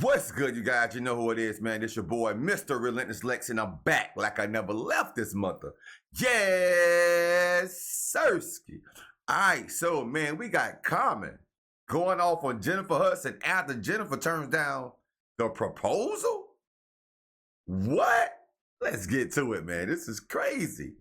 What's good, you guys? You know who it is, man. It's your boy, Mr. Relentless Lex, and I'm back like I never left this mother. Yes, Sirski. All right, so, man, we got Common going off on Jennifer Hudson after Jennifer turns down the proposal? What? Let's get to it, man. This is crazy.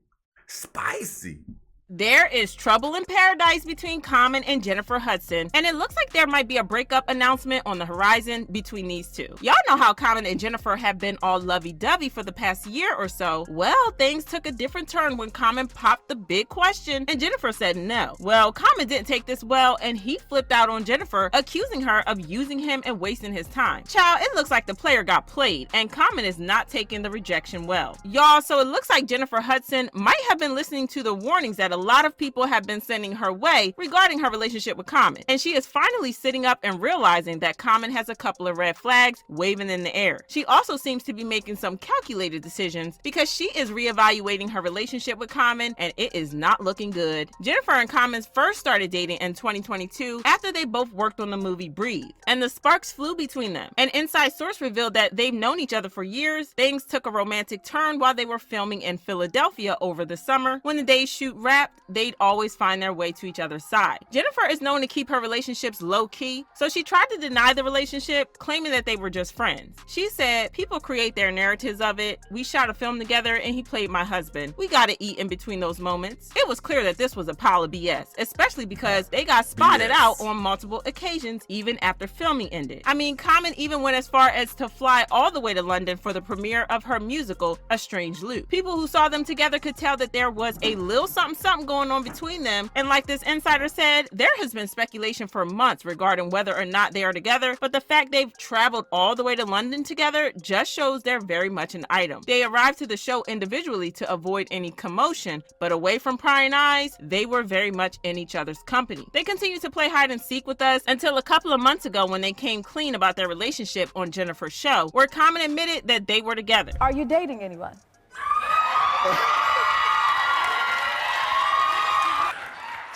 Spicy. There is trouble in paradise between Common and Jennifer Hudson, and it looks like there might be a breakup announcement on the horizon between these two. Y'all know how Common and Jennifer have been all lovey-dovey for the past year or so. Well, things took a different turn when Common popped the big question and Jennifer said no. Well, Common didn't take this well, and he flipped out on Jennifer, accusing her of using him and wasting his time. Child, it looks like the player got played, and Common is not taking the rejection well. Y'all, so it looks like Jennifer Hudson might have been listening to the warnings that a lot of people have been sending her way regarding her relationship with Common, and she is finally sitting up and realizing that Common has a couple of red flags waving in the air. She also seems to be making some calculated decisions because she is reevaluating her relationship with Common, and it is not looking good. Jennifer and Common first started dating in 2022 after they both worked on the movie Breathe, and the sparks flew between them. An inside source revealed that they've known each other for years. Things took a romantic turn while they were filming in Philadelphia over the summer. When the day's shoot wrapped, they'd always find their way to each other's side. Jennifer is known to keep her relationships low-key, so she tried to deny the relationship, claiming that they were just friends. She said, "People create their narratives of it. We shot a film together and he played my husband. We gotta eat in between those moments." It was clear that this was a pile of BS, especially because they got spotted out on multiple occasions even after filming ended. I mean, Common even went as far as to fly all the way to London for the premiere of her musical, A Strange Loop. People who saw them together could tell that there was a little something going on between them, and like this insider said, there has been speculation for months regarding whether or not they are together, but the fact they've traveled all the way to London together just shows they're very much an item. They arrived to the show individually to avoid any commotion, but away from prying eyes, they were very much in each other's company. They continued to play hide and seek with us until a couple of months ago when they came clean about their relationship on Jennifer's show, where Common admitted that they were together. Are you dating anyone?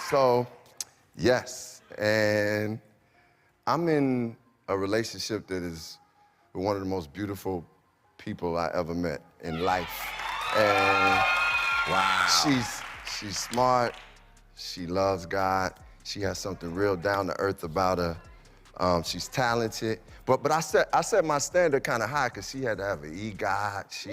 So, yes, and I'm in a relationship that is with one of the most beautiful people I ever met in life. And Wow. she's smart, she loves God, she has something real down to earth about her. She's talented, but I set my standard kind of high because she had to have an EGOT. She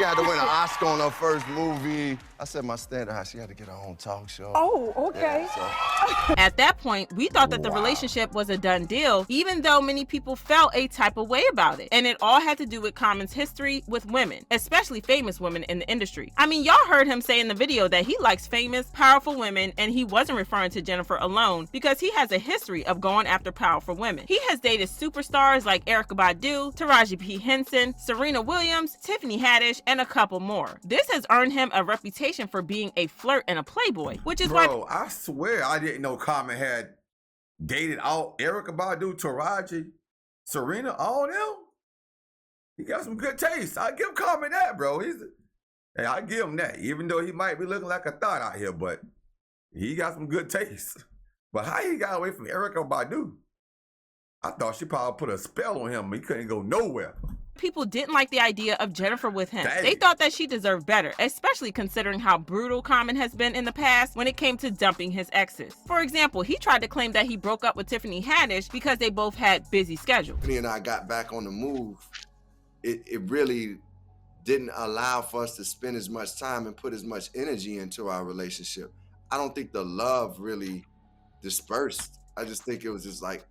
had to win an Oscar on her first movie. I set my standard high. She had to get her own talk show. Oh, okay. Yeah, so. At that point, we thought that the relationship was a done deal, even though many people felt a type of way about it. And it all had to do with Common's history with women, especially famous women in the industry. I mean, y'all heard him say in the video that he likes famous, powerful women, and he wasn't referring to Jennifer alone because he has a history of going after powerful women. He has dated superstars like Erykah Badu, Taraji P. Henson, Serena Williams, Tiffany Haddish, and a couple more. This has earned him a reputation for being a flirt and a playboy, which is why— Bro, I swear I didn't know Common had dated all Erykah Badu, Taraji, Serena, all them. He got some good taste. I give Common that, bro. Hey, I give him that. Even though he might be looking like a thought out here, but he got some good taste. But how he got away from Erykah Badu? I thought she probably put a spell on him. He couldn't go nowhere. people didn't like the idea of Jennifer with him. Dang. They thought that she deserved better, especially considering how brutal Common has been in the past when it came to dumping his exes. For example, he tried to claim that he broke up with Tiffany Haddish because they both had busy schedules. Tiffany and I got back on the move. It really didn't allow for us to spend as much time and put as much energy into our relationship. I don't think the love really dispersed. I just think it was just like,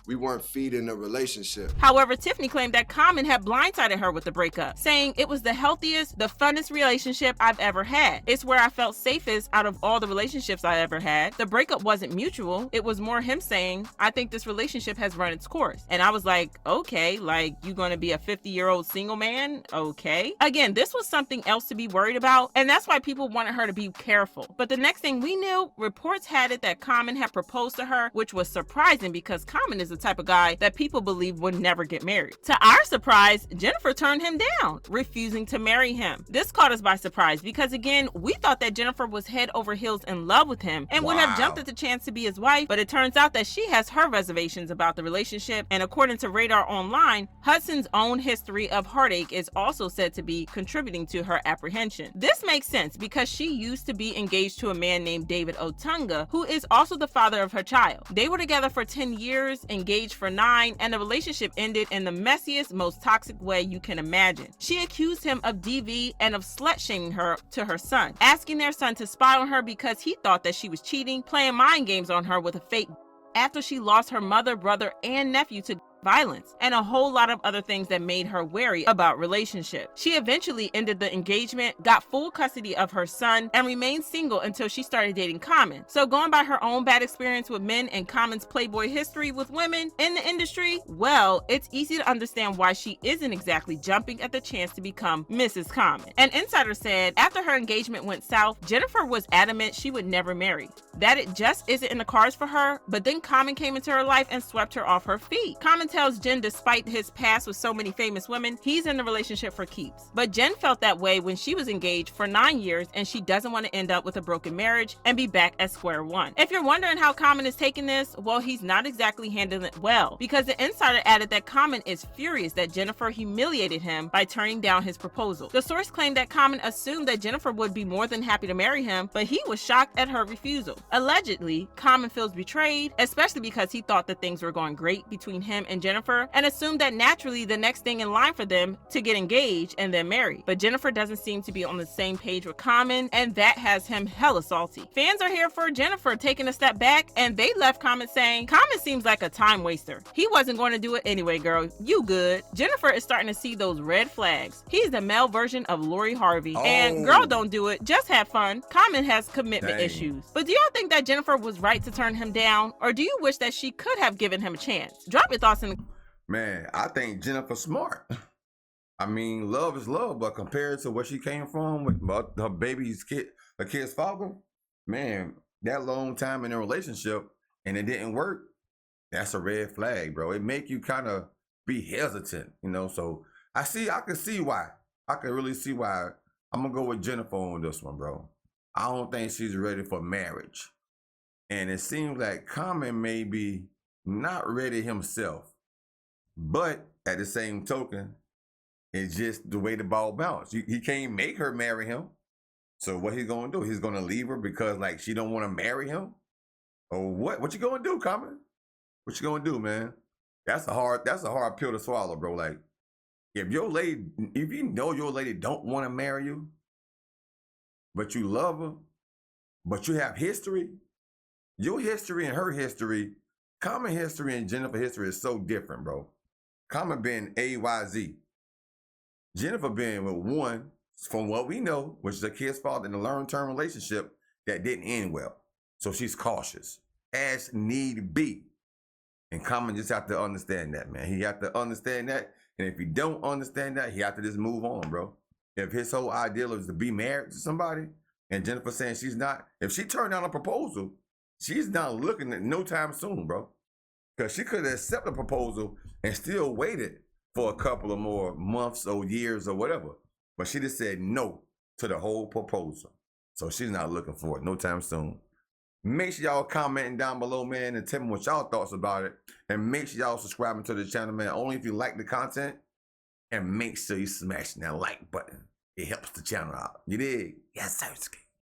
we weren't feeding the relationship. However, Tiffany claimed that Common had blindsided her with the breakup, saying it was the healthiest, the funnest relationship I've ever had. It's where I felt safest out of all the relationships I ever had. The breakup wasn't mutual. It was more him saying, I think this relationship has run its course. And I was like, okay, like you gonna be a 50-year-old single man? Okay. Again, this was something else to be worried about, and that's why people wanted her to be careful. But the next thing we knew, reports had it that Common had proposed to her, which was surprising because Common is the type of guy that people believe would never get married. To our surprise, Jennifer turned him down, refusing to marry him. This caught us by surprise because, again, we thought that Jennifer was head over heels in love with him and would have jumped at the chance to be his wife, but it turns out that she has her reservations about the relationship, and according to Radar Online, Hudson's own history of heartache is also said to be contributing to her apprehension. This makes sense because she used to be engaged to a man named David Otunga, who is also the father of her child. They were together for 10 years, engaged for 9, and the relationship ended in the messiest, most toxic way you can imagine. She accused him of DV and of slut-shaming her to her son, asking their son to spy on her because he thought that she was cheating, playing mind games on her with a fake after she lost her mother, brother, and nephew to violence, and a whole lot of other things that made her wary about relationships. She eventually ended the engagement, got full custody of her son, and remained single until she started dating Common. So going by her own bad experience with men and Common's playboy history with women in the industry, well, it's easy to understand why she isn't exactly jumping at the chance to become Mrs. Common. An insider said after her engagement went south, Jennifer was adamant she would never marry, that it just isn't in the cards for her, but then Common came into her life and swept her off her feet. Common tells Jen despite his past with so many famous women, he's in the relationship for keeps. But Jen felt that way when she was engaged for 9 years and she doesn't want to end up with a broken marriage and be back at square one. If you're wondering how Common is taking this, well, he's not exactly handling it well, because the insider added that Common is furious that Jennifer humiliated him by turning down his proposal. The source claimed that Common assumed that Jennifer would be more than happy to marry him, but he was shocked at her refusal. Allegedly, Common feels betrayed, especially because he thought that things were going great between him and Jennifer, and assumed that naturally the next thing in line for them to get engaged and then married. But Jennifer doesn't seem to be on the same page with Common, and that has him hella salty. Fans are here for Jennifer taking a step back, and they left comments saying, Common seems like a time waster. He wasn't going to do it anyway, girl. You good. Jennifer is starting to see those red flags. He's the male version of Lori Harvey. And girl, don't do it. Just have fun. Common has commitment issues. But do y'all think that Jennifer was right to turn him down, or do you wish that she could have given him a chance? Drop your thoughts in the Man, I think Jennifer's smart. I mean, love is love, but compared to where she came from with her her kid's father, man, that long time in a relationship and it didn't work, that's a red flag, bro. It make you kind of be hesitant, you know? So I can see why. I can really see why. I'm gonna go with Jennifer on this one, bro. I don't think she's ready for marriage. And it seems like Common may be not ready himself. But at the same token, it's just the way the ball bounced. He can't make her marry him. So what he's gonna do? He's gonna leave her because like she don't want to marry him? Or what? What you gonna do, Common? What you gonna do, man? That's a hard pill to swallow, bro. Like, if you know your lady don't want to marry you, but you love her, but you have history, your history and her history, Common history and Jennifer history is so different, bro. Common being AYZ. Jennifer being with one, from what we know, which is a kid's father in a long-term relationship that didn't end well. So she's cautious, as need be. And Common just have to understand that, man. He have to understand that. And if he don't understand that, he have to just move on, bro. If his whole ideal is to be married to somebody, and Jennifer saying she's not, if she turned down a proposal, she's not looking at no time soon, bro. Because she could have accepted a proposal and still waited for a couple of more months or years or whatever. But she just said no to the whole proposal. So she's not looking for it no time soon. Make sure y'all commenting down below, man, and tell me what y'all thoughts about it. And make sure y'all subscribing to the channel, man, only if you like the content. And make sure you smash that like button. It helps the channel out. You dig? Yes, sir.